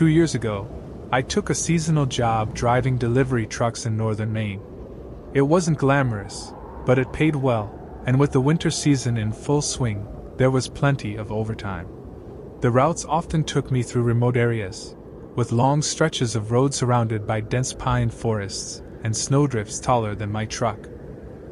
2 years ago, I took a seasonal job driving delivery trucks in northern Maine. It wasn't glamorous, but it paid well, and with the winter season in full swing, there was plenty of overtime. The routes often took me through remote areas, with long stretches of road surrounded by dense pine forests and snowdrifts taller than my truck.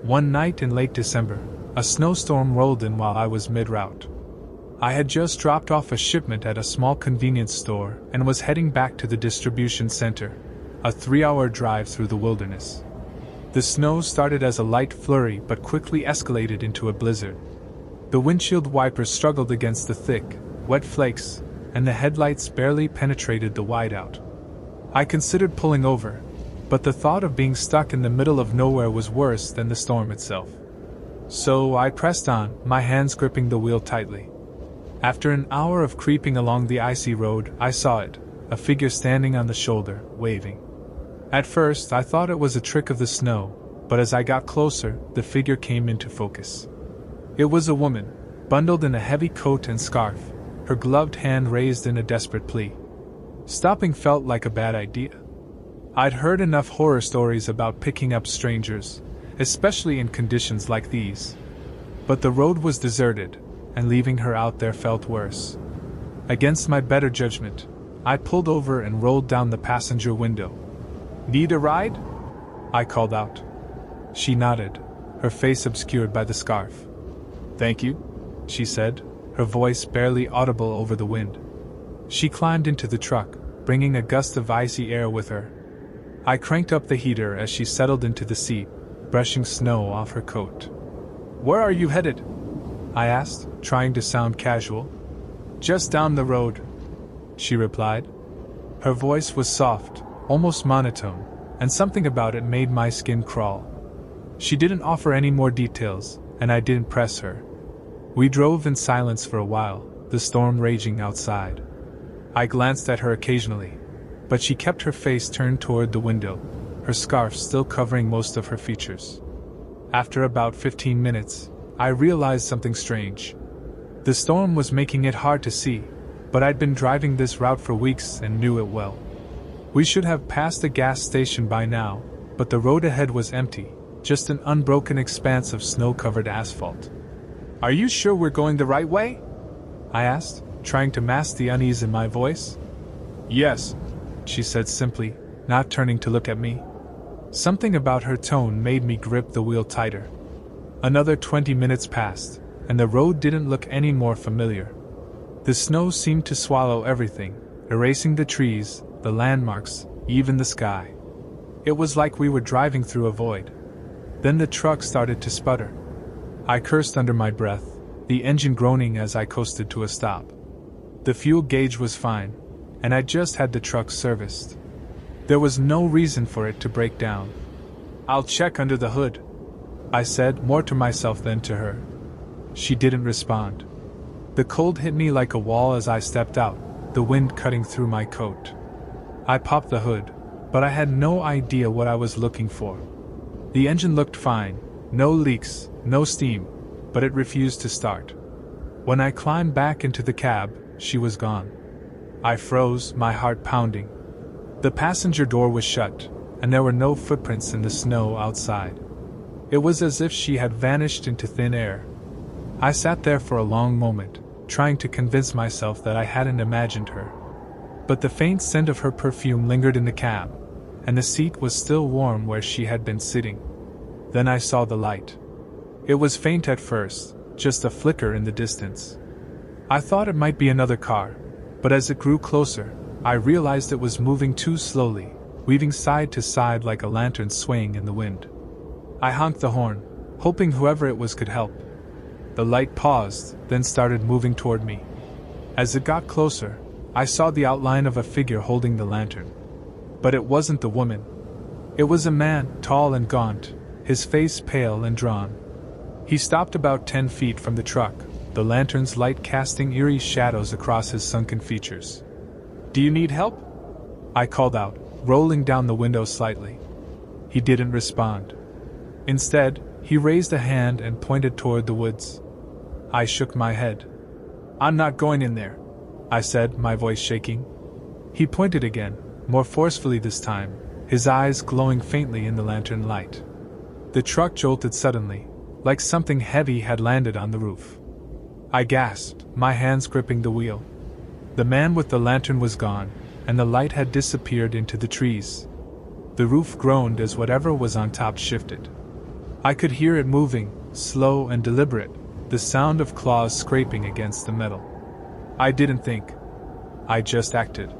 One night in late December, a snowstorm rolled in while I was mid-route. I had just dropped off a shipment at a small convenience store and was heading back to the distribution center, a 3-hour drive through the wilderness. The snow started as a light flurry but quickly escalated into a blizzard. The windshield wipers struggled against the thick, wet flakes, and the headlights barely penetrated the whiteout. I considered pulling over, but the thought of being stuck in the middle of nowhere was worse than the storm itself. So I pressed on, my hands gripping the wheel tightly. After an hour of creeping along the icy road, I saw it, a figure standing on the shoulder, waving. At first, I thought it was a trick of the snow, but as I got closer, the figure came into focus. It was a woman, bundled in a heavy coat and scarf, her gloved hand raised in a desperate plea. Stopping felt like a bad idea. I'd heard enough horror stories about picking up strangers, especially in conditions like these. But the road was deserted, and leaving her out there felt worse. Against my better judgment, I pulled over and rolled down the passenger window. "Need a ride?" I called out. She nodded, her face obscured by the scarf. "Thank you," she said, her voice barely audible over the wind. She climbed into the truck, bringing a gust of icy air with her. I cranked up the heater as she settled into the seat, brushing snow off her coat. "Where are you headed?" I asked, trying to sound casual. "Just down the road," she replied. Her voice was soft, almost monotone, and something about it made my skin crawl. She didn't offer any more details, and I didn't press her. We drove in silence for a while, the storm raging outside. I glanced at her occasionally, but she kept her face turned toward the window, her scarf still covering most of her features. After about 15 minutes, I realized something strange. The storm was making it hard to see, but I'd been driving this route for weeks and knew it well. We should have passed a gas station by now, but the road ahead was empty, just an unbroken expanse of snow-covered asphalt. "Are you sure we're going the right way?" I asked, trying to mask the unease in my voice. "Yes," she said simply, not turning to look at me. Something about her tone made me grip the wheel tighter. Another 20 minutes passed, and the road didn't look any more familiar. The snow seemed to swallow everything, erasing the trees, the landmarks, even the sky. It was like we were driving through a void. Then the truck started to sputter. I cursed under my breath, the engine groaning as I coasted to a stop. The fuel gauge was fine, and I just had the truck serviced. There was no reason for it to break down. "I'll check under the hood," I said, more to myself than to her. She didn't respond. The cold hit me like a wall as I stepped out, the wind cutting through my coat. I popped the hood, but I had no idea what I was looking for. The engine looked fine, no leaks, no steam, but it refused to start. When I climbed back into the cab, she was gone. I froze, my heart pounding. The passenger door was shut, and there were no footprints in the snow outside. It was as if she had vanished into thin air. I sat there for a long moment, trying to convince myself that I hadn't imagined her. But the faint scent of her perfume lingered in the cab, and the seat was still warm where she had been sitting. Then I saw the light. It was faint at first, just a flicker in the distance. I thought it might be another car, but as it grew closer, I realized it was moving too slowly, weaving side to side like a lantern swaying in the wind. I honked the horn, hoping whoever it was could help. The light paused, then started moving toward me. As it got closer, I saw the outline of a figure holding the lantern. But it wasn't the woman. It was a man, tall and gaunt, his face pale and drawn. He stopped about 10 feet from the truck, the lantern's light casting eerie shadows across his sunken features. "Do you need help?" I called out, rolling down the window slightly. He didn't respond. Instead, he raised a hand and pointed toward the woods. I shook my head. "I'm not going in there," I said, my voice shaking. He pointed again, more forcefully this time, his eyes glowing faintly in the lantern light. The truck jolted suddenly, like something heavy had landed on the roof. I gasped, my hands gripping the wheel. The man with the lantern was gone, and the light had disappeared into the trees. The roof groaned as whatever was on top shifted. I could hear it moving, slow and deliberate, the sound of claws scraping against the metal. I didn't think. I just acted.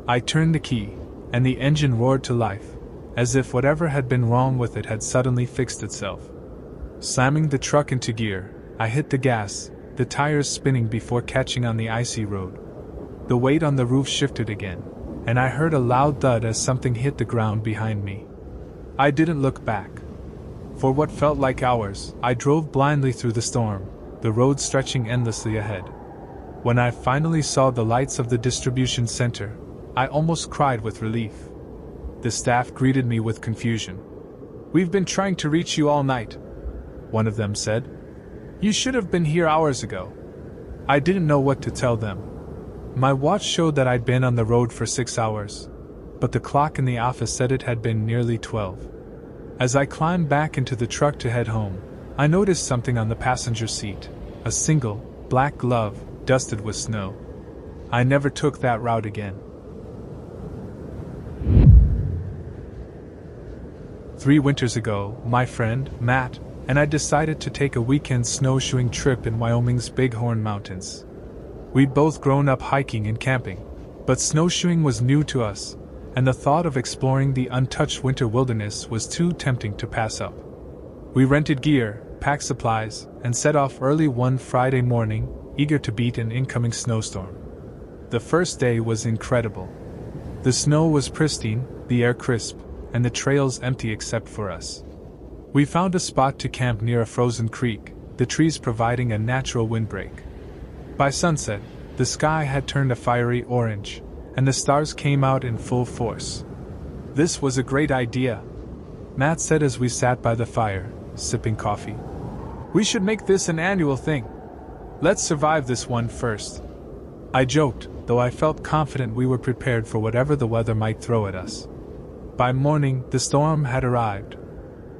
I turned the key, and the engine roared to life, as if whatever had been wrong with it had suddenly fixed itself. Slamming the truck into gear, I hit the gas, the tires spinning before catching on the icy road. The weight on the roof shifted again, and I heard a loud thud as something hit the ground behind me. I didn't look back. For what felt like hours, I drove blindly through the storm, the road stretching endlessly ahead. When I finally saw the lights of the distribution center, I almost cried with relief. The staff greeted me with confusion. "We've been trying to reach you all night," one of them said. "You should have been here hours ago." I didn't know what to tell them. My watch showed that I'd been on the road for 6 hours, but the clock in the office said it had been nearly 12. As I climbed back into the truck to head home, I noticed something on the passenger seat, a single, black glove, dusted with snow. I never took that route again. 3 winters ago, my friend, Matt, and I decided to take a weekend snowshoeing trip in Wyoming's Bighorn Mountains. We'd both grown up hiking and camping, but snowshoeing was new to us, and the thought of exploring the untouched winter wilderness was too tempting to pass up. We rented gear, packed supplies, and set off early one Friday morning, eager to beat an incoming snowstorm. The first day was incredible. The snow was pristine, the air crisp, and the trails empty except for us. We found a spot to camp near a frozen creek, the trees providing a natural windbreak. By sunset, the sky had turned a fiery orange, and the stars came out in full force. "This was a great idea," Matt said as we sat by the fire, sipping coffee. "We should make this an annual thing. Let's survive this one first." I joked, though I felt confident we were prepared for whatever the weather might throw at us. By morning, the storm had arrived.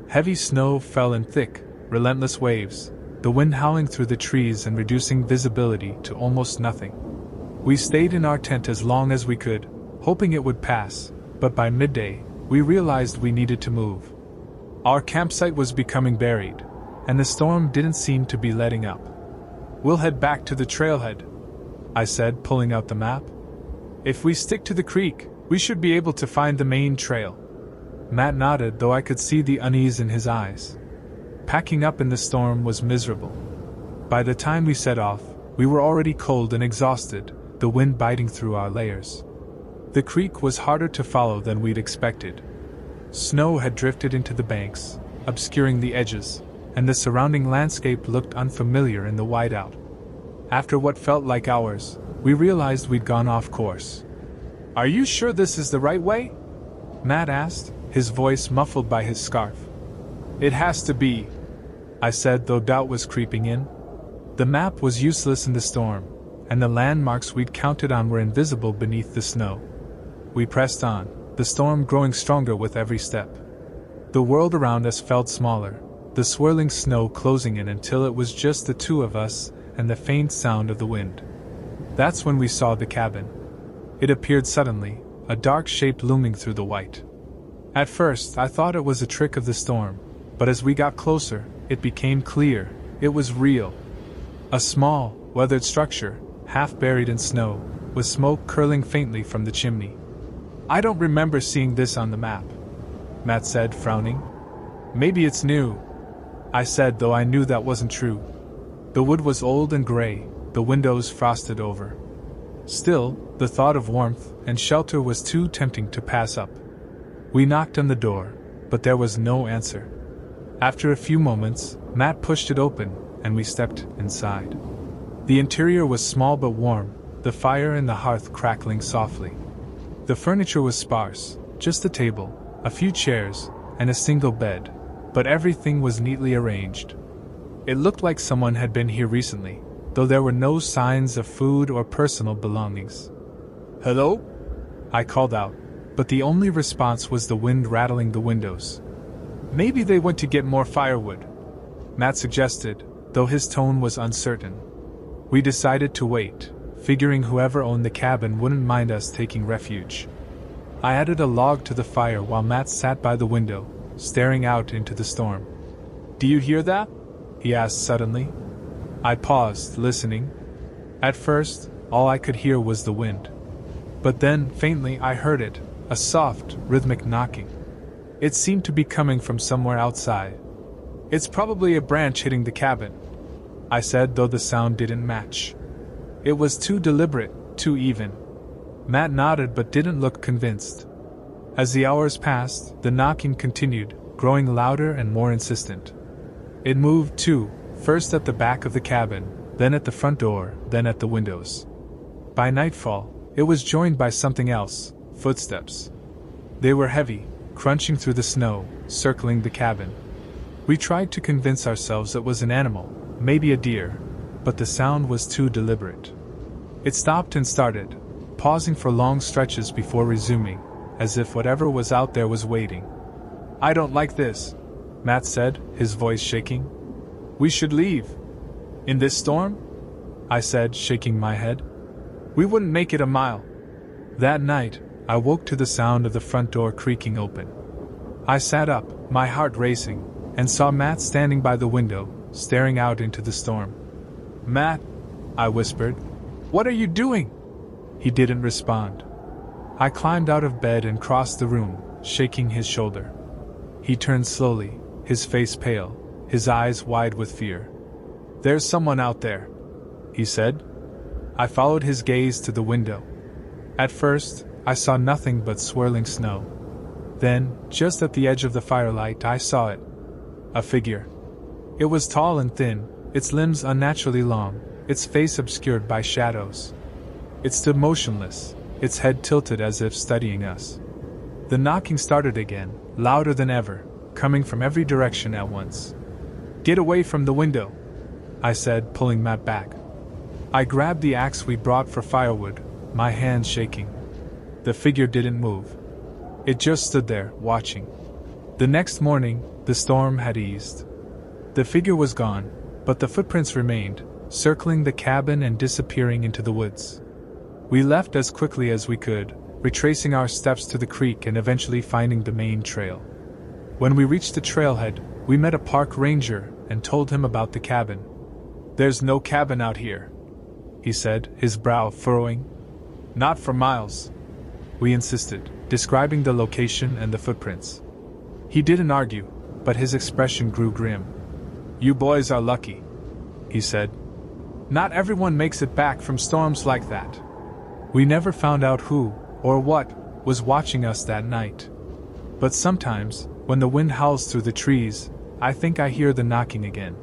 Heavy snow fell in thick, relentless waves, the wind howling through the trees and reducing visibility to almost nothing. We stayed in our tent as long as we could, hoping it would pass, but by midday, we realized we needed to move. Our campsite was becoming buried, and the storm didn't seem to be letting up. "We'll head back to the trailhead," I said, pulling out the map. "If we stick to the creek, we should be able to find the main trail." Matt nodded, though I could see the unease in his eyes. Packing up in the storm was miserable. By the time we set off, we were already cold and exhausted, the wind biting through our layers. The creek was harder to follow than we'd expected. Snow had drifted into the banks, obscuring the edges, and the surrounding landscape looked unfamiliar in the whiteout. After what felt like hours, we realized we'd gone off course. "Are you sure this is the right way?" Matt asked, his voice muffled by his scarf. "It has to be," I said, though doubt was creeping in. The map was useless in the storm, and the landmarks we'd counted on were invisible beneath the snow. We pressed on, the storm growing stronger with every step. The world around us felt smaller, the swirling snow closing in until it was just the two of us and the faint sound of the wind. That's when we saw the cabin. It appeared suddenly, a dark shape looming through the white. At first, I thought it was a trick of the storm, but as we got closer, it became clear, it was real. A small, weathered structure, half buried in snow, with smoke curling faintly from the chimney. "I don't remember seeing this on the map," Matt said, frowning. "Maybe it's new," I said, though I knew that wasn't true. The wood was old and gray, the windows frosted over. Still, the thought of warmth and shelter was too tempting to pass up. We knocked on the door, but there was no answer. After a few moments, Matt pushed it open, and we stepped inside. The interior was small but warm, the fire in the hearth crackling softly. The furniture was sparse, just a table, a few chairs, and a single bed, but everything was neatly arranged. It looked like someone had been here recently, though there were no signs of food or personal belongings. "Hello?" I called out, but the only response was the wind rattling the windows. Maybe they went to get more firewood, Matt suggested, though his tone was uncertain. We decided to wait, figuring whoever owned the cabin wouldn't mind us taking refuge. I added a log to the fire while Matt sat by the window, staring out into the storm. "Do you hear that?" he asked suddenly. I paused, listening. At first, all I could hear was the wind. But then, faintly, I heard it, a soft, rhythmic knocking. It seemed to be coming from somewhere outside. "It's probably a branch hitting the cabin," I said, though the sound didn't match. It was too deliberate, too even. Matt nodded but didn't look convinced. As the hours passed, the knocking continued, growing louder and more insistent. It moved too, first at the back of the cabin, then at the front door, then at the windows. By nightfall, it was joined by something else, footsteps. They were heavy, crunching through the snow, circling the cabin. We tried to convince ourselves it was an animal, maybe a deer, but the sound was too deliberate. It stopped and started, pausing for long stretches before resuming, as if whatever was out there was waiting. "I don't like this," Matt said, his voice shaking. "We should leave." "In this storm?" I said, shaking my head. "We wouldn't make it a mile." That night, I woke to the sound of the front door creaking open. I sat up, my heart racing, and saw Matt standing by the window, staring out into the storm. "Matt," I whispered, "what are you doing?" He didn't respond. I climbed out of bed and crossed the room, shaking his shoulder. He turned slowly, his face pale, his eyes wide with fear. "There's someone out there," he said. I followed his gaze to the window. At first, I saw nothing but swirling snow. Then, just at the edge of the firelight, I saw it. A figure. It was tall and thin, its limbs unnaturally long, its face obscured by shadows. It stood motionless, its head tilted as if studying us. The knocking started again, louder than ever, coming from every direction at once. "Get away from the window," I said, pulling Matt back. I grabbed the axe we brought for firewood, my hands shaking. The figure didn't move. It just stood there, watching. The next morning, the storm had eased. The figure was gone, but the footprints remained, circling the cabin and disappearing into the woods. We left as quickly as we could, retracing our steps to the creek and eventually finding the main trail. When we reached the trailhead, we met a park ranger and told him about the cabin. "There's no cabin out here," he said, his brow furrowing. "Not for miles," we insisted, describing the location and the footprints. He didn't argue, but his expression grew grim. "You boys are lucky," he said. "Not everyone makes it back from storms like that." We never found out who, or what, was watching us that night. But sometimes, when the wind howls through the trees, I think I hear the knocking again.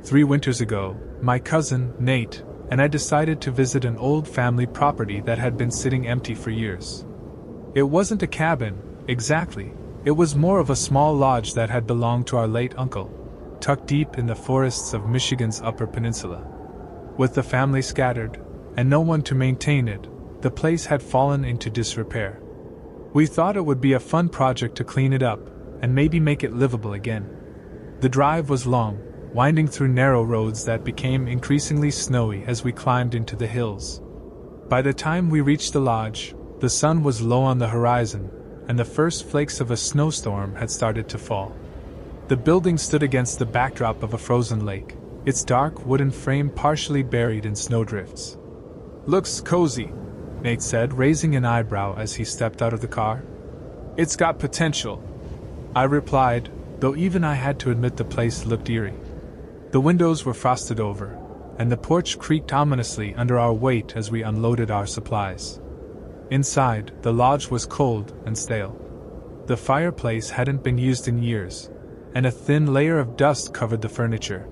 3 winters ago, my cousin, Nate, and I decided to visit an old family property that had been sitting empty for years. It wasn't a cabin, exactly, it was more of a small lodge that had belonged to our late uncle, tucked deep in the forests of Michigan's Upper Peninsula. With the family scattered, and no one to maintain it, the place had fallen into disrepair. We thought it would be a fun project to clean it up, and maybe make it livable again. The drive was long, winding through narrow roads that became increasingly snowy as we climbed into the hills. By the time we reached the lodge, the sun was low on the horizon, and the first flakes of a snowstorm had started to fall. The building stood against the backdrop of a frozen lake, its dark wooden frame partially buried in snowdrifts. "Looks cozy," Nate said, raising an eyebrow as he stepped out of the car. "It's got potential," I replied, though even I had to admit the place looked eerie. The windows were frosted over, and the porch creaked ominously under our weight as we unloaded our supplies. Inside, the lodge was cold and stale. The fireplace hadn't been used in years, and a thin layer of dust covered the furniture.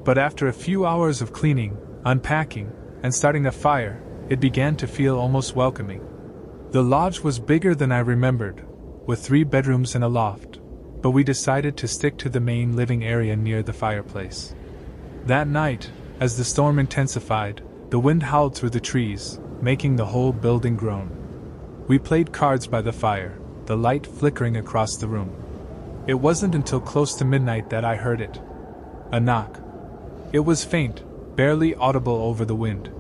But after a few hours of cleaning, unpacking, and starting the fire, it began to feel almost welcoming. The lodge was bigger than I remembered, with 3 bedrooms and a loft, but we decided to stick to the main living area near the fireplace. That night, as the storm intensified, The wind howled through the trees, making the whole building groan. We played cards by the fire, the light flickering across the room. It wasn't until close to midnight that I heard it. A knock. It was faint, barely audible over the wind.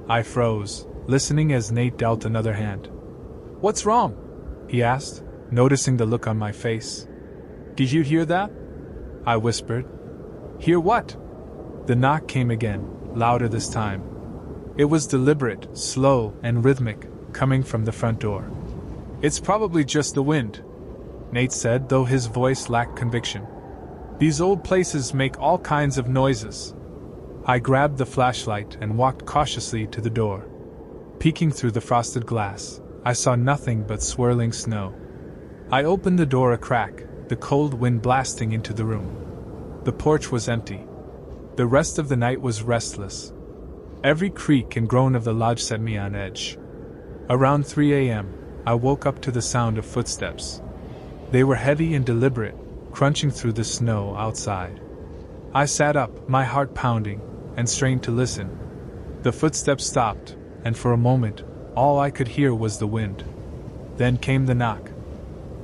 I froze, listening as Nate dealt another hand. "What's wrong?" he asked, noticing the look on my face. "Did you hear that?" I whispered. "Hear what?" The knock came again, louder this time. It was deliberate, slow, and rhythmic, coming from the front door. "It's probably just the wind," Nate said, though his voice lacked conviction. "These old places make all kinds of noises." I grabbed the flashlight and walked cautiously to the door. Peeking through the frosted glass, I saw nothing but swirling snow. I opened the door a crack, the cold wind blasting into the room. The porch was empty. The rest of the night was restless. Every creak and groan of the lodge set me on edge. Around 3 a.m., I woke up to the sound of footsteps. They were heavy and deliberate, crunching through the snow outside. I sat up, my heart pounding, and strained to listen. The footsteps stopped, and for a moment, all I could hear was the wind. Then came the knock.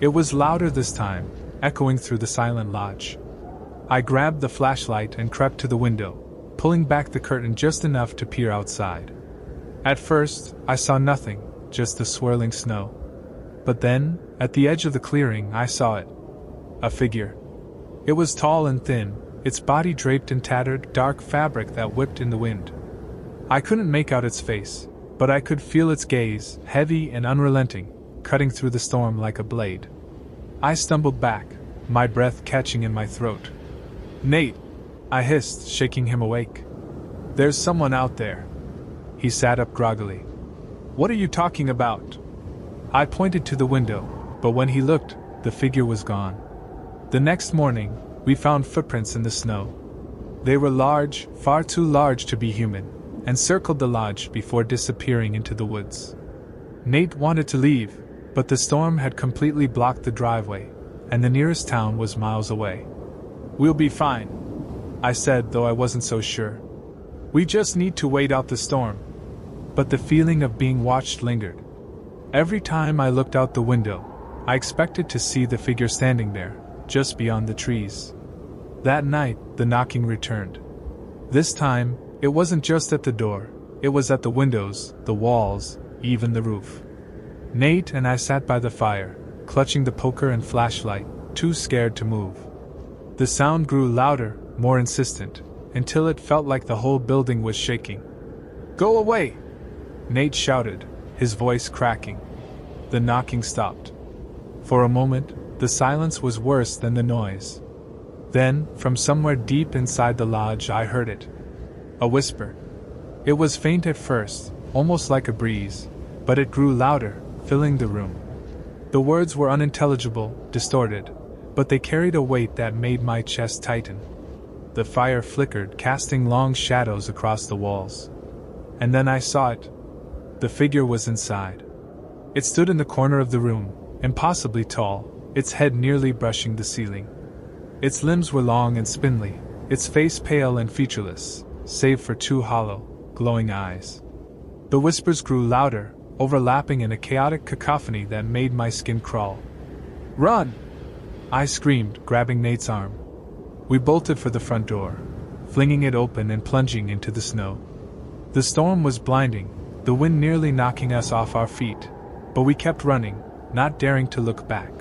It was louder this time, echoing through the silent lodge. I grabbed the flashlight and crept to the window, pulling back the curtain just enough to peer outside. At first, I saw nothing, just the swirling snow. But then, at the edge of the clearing, I saw it. A figure. It was tall and thin, its body draped in tattered, dark fabric that whipped in the wind. I couldn't make out its face, but I could feel its gaze, heavy and unrelenting, cutting through the storm like a blade. I stumbled back, my breath catching in my throat. "Nate!" I hissed, shaking him awake. "There's someone out there." He sat up groggily. "What are you talking about?" I pointed to the window, but when he looked, the figure was gone. The next morning, we found footprints in the snow. They were large, far too large to be human, and circled the lodge before disappearing into the woods. Nate wanted to leave, but the storm had completely blocked the driveway, and the nearest town was miles away. "We'll be fine," I said, though I wasn't so sure. "We just need to wait out the storm." But the feeling of being watched lingered. Every time I looked out the window, I expected to see the figure standing there, just beyond the trees. That night, the knocking returned. This time, it wasn't just at the door, it was at the windows, the walls, even the roof. Nate and I sat by the fire, clutching the poker and flashlight, too scared to move. The sound grew louder, more insistent, until it felt like the whole building was shaking. "Go away!" Nate shouted, his voice cracking. The knocking stopped. For a moment, the silence was worse than the noise. Then, from somewhere deep inside the lodge, I heard it. A whisper. It was faint at first, almost like a breeze, but it grew louder, filling the room. The words were unintelligible, distorted, but they carried a weight that made my chest tighten. The fire flickered, casting long shadows across the walls. And then I saw it. The figure was inside. It stood in the corner of the room, impossibly tall, its head nearly brushing the ceiling. Its limbs were long and spindly, its face pale and featureless, save for two hollow, glowing eyes. The whispers grew louder, overlapping in a chaotic cacophony that made my skin crawl. "Run!" I screamed, grabbing Nate's arm. We bolted for the front door, flinging it open and plunging into the snow. The storm was blinding, the wind nearly knocking us off our feet, but we kept running, not daring to look back.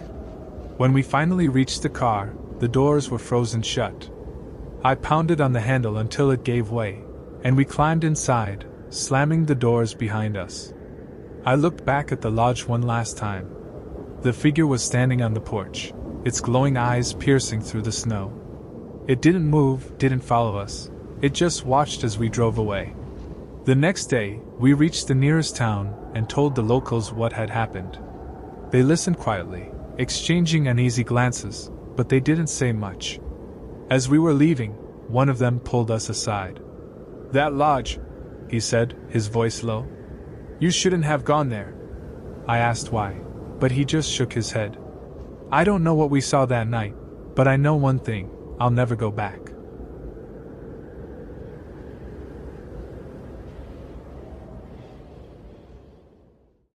When we finally reached the car, the doors were frozen shut. I pounded on the handle until it gave way, and we climbed inside, slamming the doors behind us. I looked back at the lodge one last time. The figure was standing on the porch, its glowing eyes piercing through the snow. It didn't move, didn't follow us, it just watched as we drove away. The next day, we reached the nearest town and told the locals what had happened. They listened quietly, exchanging uneasy glances, but they didn't say much. As we were leaving, one of them pulled us aside. "That lodge," he said, his voice low. "You shouldn't have gone there." I asked why, but he just shook his head. "I don't know what we saw that night, but I know one thing, I'll never go back."